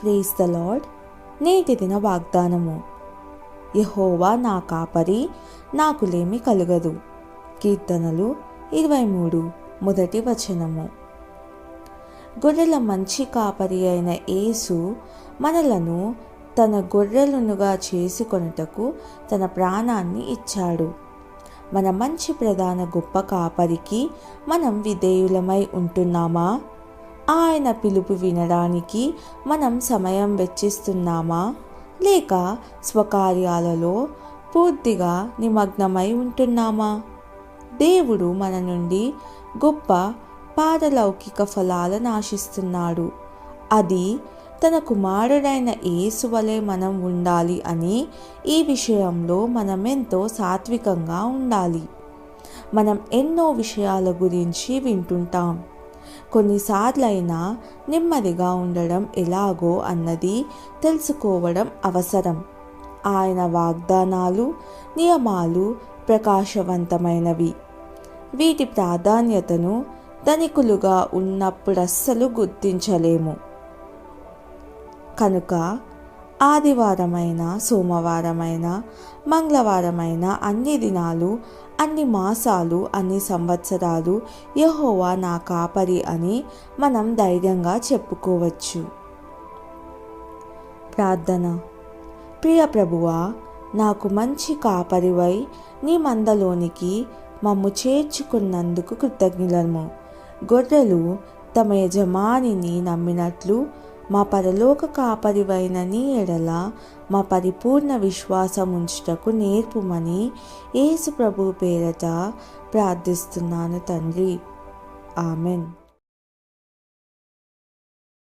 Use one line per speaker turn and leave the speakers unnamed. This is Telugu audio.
Praise the lord. నేటి దిన వాగ్దానము. యెహోవా నా కాపరి, నాకు లేమి కలుగదు. కీర్తనలు 23 మొదటి వచనము. గొర్రెల మంచి కాపరి అయిన యేసు మనలను తన గొర్రెలనుగా చేసుకొనుటకు తన ప్రాణాన్ని ఇచ్చాడు. మన మంచి ప్రధాన గొప్ప కాపరికి మనం విధేయులమై ఉంటున్నామా? ఆయన పిలుపు వినడానికి మనం సమయం వెచ్చిస్తున్నామా? లేక స్వకార్యాలలో పూర్తిగా నిమగ్నమై ఉంటున్నామా? దేవుడు మన నుండి గొప్ప పారలౌకిక ఫలాలను ఆశిస్తున్నాడు. అది తన కుమారుడైన యేసు వలె మనం ఉండాలి అని. ఈ విషయంలో మనమెంతో సాత్వికంగా ఉండాలి. మనం ఎన్నో విషయాల గురించి వింటుంటాం. కొన్నిసార్లైనా నెమ్మదిగా ఉండడం ఎలాగో అన్నది తెలుసుకోవడం అవసరం. ఆయన వాగ్దానాలు, నియమాలు ప్రకాశవంతమైనవి. వీటి ప్రాధాన్యతను ధనికులుగా ఉన్నప్పుడస్సలు గుర్తించలేము. కనుక ఆదివారమైన, సోమవారమైన, మంగళవారమైన, అన్ని దినాలు, అన్ని మాసాలు, అన్ని సంవత్సరాలు యెహోవా నా కాపరి అని మనం ధైర్యంగా చెప్పుకోవచ్చు. ప్రార్థన. ప్రియ ప్రభువా, నాకు మంచి కాపరివై నీ మందలోనికి మమ్ము చేర్చుకున్నందుకు కృతజ్ఞులము. గొర్రెలు తమ యజమానిని నమ్మినట్లు మా పరలోక కాపరివైన నీ ఎడల మా పరిపూర్ణ విశ్వాసం ఉంచుటకు నేర్పుమని యేసు ప్రభువు పేరట ప్రార్థిస్తున్నాను తండ్రి. ఆమెన్.